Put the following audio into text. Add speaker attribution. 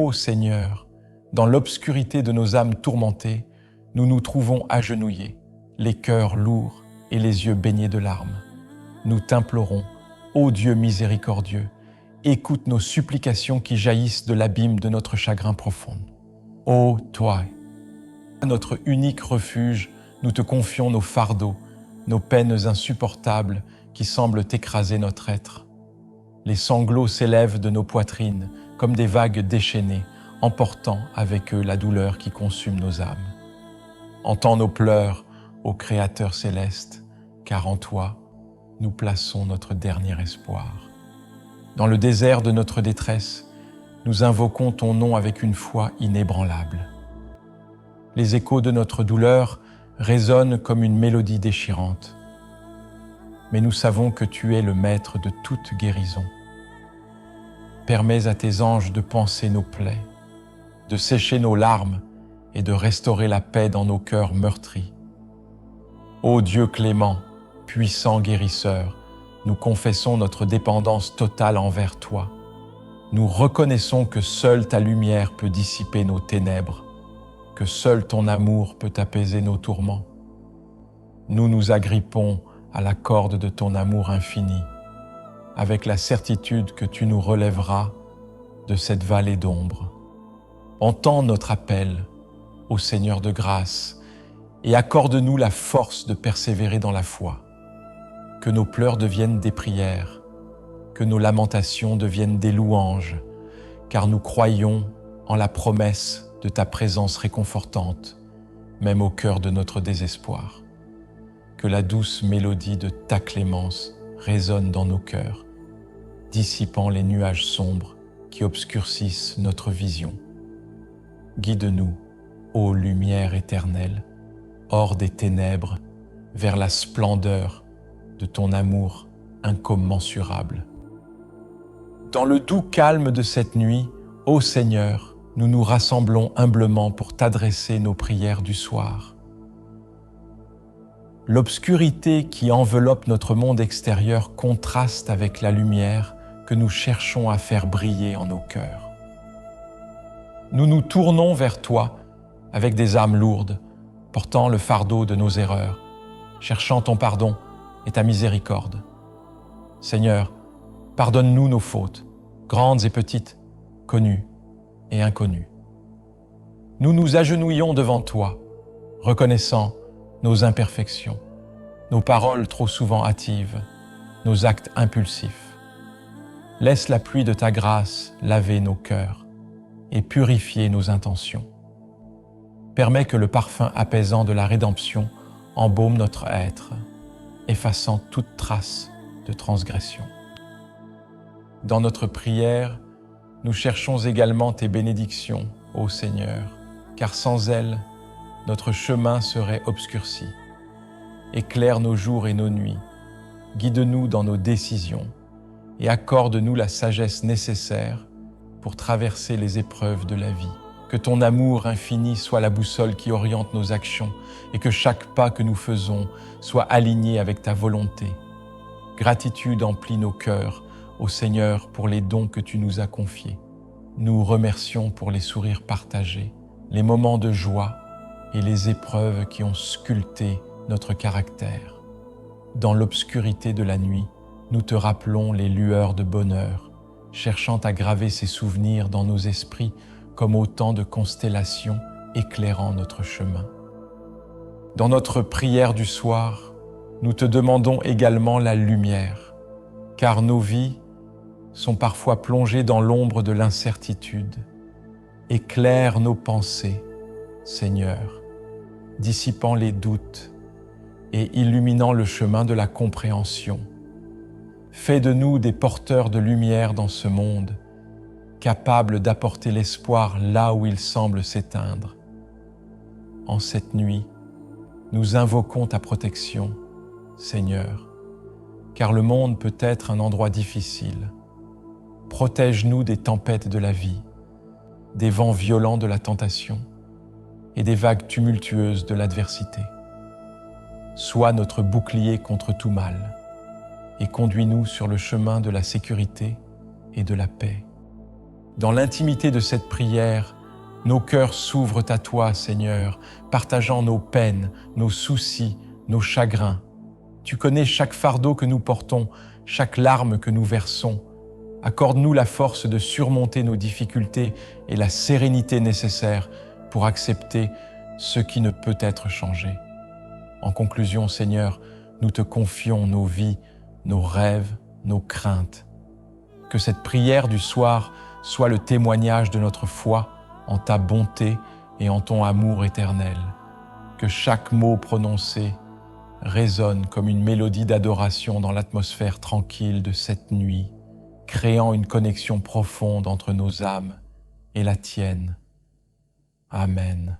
Speaker 1: ô Seigneur, dans l'obscurité de nos âmes tourmentées, nous nous trouvons agenouillés, les cœurs lourds et les yeux baignés de larmes. Nous t'implorons, ô Dieu miséricordieux, écoute nos supplications qui jaillissent de l'abîme de notre chagrin profond. Ô toi, notre unique refuge, nous te confions nos fardeaux, nos peines insupportables qui semblent écraser notre être. Les sanglots s'élèvent de nos poitrines comme des vagues déchaînées, emportant avec eux la douleur qui consume nos âmes. Entends nos pleurs, ô Créateur céleste, car en toi, nous plaçons notre dernier espoir. Dans le désert de notre détresse, nous invoquons ton nom avec une foi inébranlable. Les échos de notre douleur résonnent comme une mélodie déchirante. Mais nous savons que tu es le maître de toute guérison. Permets à tes anges de panser nos plaies, de sécher nos larmes et de restaurer la paix dans nos cœurs meurtris. Ô Dieu clément, puissant guérisseur, nous confessons notre dépendance totale envers toi. Nous reconnaissons que seule ta lumière peut dissiper nos ténèbres, que seul ton amour peut apaiser nos tourments. Nous nous agrippons à la corde de ton amour infini, avec la certitude que tu nous relèveras de cette vallée d'ombre. Entends notre appel, ô Seigneur de grâce, et accorde-nous la force de persévérer dans la foi. Que nos pleurs deviennent des prières, que nos lamentations deviennent des louanges, car nous croyons en la promesse de ta présence réconfortante, même au cœur de notre désespoir. Que la douce mélodie de ta clémence résonne dans nos cœurs, dissipant les nuages sombres qui obscurcissent notre vision. Guide-nous, ô lumière éternelle, hors des ténèbres, vers la splendeur de ton amour incommensurable. Dans le doux calme de cette nuit, ô Seigneur, nous nous rassemblons humblement pour t'adresser nos prières du soir. L'obscurité qui enveloppe notre monde extérieur contraste avec la lumière que nous cherchons à faire briller en nos cœurs. Nous nous tournons vers toi avec des âmes lourdes, portant le fardeau de nos erreurs, cherchant ton pardon et ta miséricorde. Seigneur, pardonne-nous nos fautes, grandes et petites, connues et inconnues. Nous nous agenouillons devant toi, reconnaissant nos imperfections, nos paroles trop souvent hâtives, nos actes impulsifs. Laisse la pluie de ta grâce laver nos cœurs et purifier nos intentions. Permets que le parfum apaisant de la rédemption embaume notre être, effaçant toute trace de transgression. Dans notre prière, nous cherchons également tes bénédictions, ô Seigneur, car sans elles, notre chemin serait obscurci. Éclaire nos jours et nos nuits, guide-nous dans nos décisions et accorde-nous la sagesse nécessaire pour traverser les épreuves de la vie. Que ton amour infini soit la boussole qui oriente nos actions et que chaque pas que nous faisons soit aligné avec ta volonté. Gratitude emplit nos cœurs, ô Seigneur, pour les dons que tu nous as confiés. Nous remercions pour les sourires partagés, les moments de joie et les épreuves qui ont sculpté notre caractère. Dans l'obscurité de la nuit, nous te rappelons les lueurs de bonheur, cherchant à graver ces souvenirs dans nos esprits comme autant de constellations éclairant notre chemin. Dans notre prière du soir, nous te demandons également la lumière, car nos vies sont parfois plongées dans l'ombre de l'incertitude. Éclaire nos pensées, Seigneur, dissipant les doutes et illuminant le chemin de la compréhension. Fais de nous des porteurs de lumière dans ce monde, capables d'apporter l'espoir là où il semble s'éteindre. En cette nuit, nous invoquons ta protection, Seigneur, car le monde peut être un endroit difficile. Protège-nous des tempêtes de la vie, des vents violents de la tentation et des vagues tumultueuses de l'adversité. Sois notre bouclier contre tout mal et conduis-nous sur le chemin de la sécurité et de la paix. Dans l'intimité de cette prière, nos cœurs s'ouvrent à toi, Seigneur, partageant nos peines, nos soucis, nos chagrins. Tu connais chaque fardeau que nous portons, chaque larme que nous versons. Accorde-nous la force de surmonter nos difficultés et la sérénité nécessaire pour accepter ce qui ne peut être changé. En conclusion, Seigneur, nous te confions nos vies, nos rêves, nos craintes. Que cette prière du soir soit le témoignage de notre foi en ta bonté et en ton amour éternel. Que chaque mot prononcé résonne comme une mélodie d'adoration dans l'atmosphère tranquille de cette nuit, créant une connexion profonde entre nos âmes et la tienne. Amen.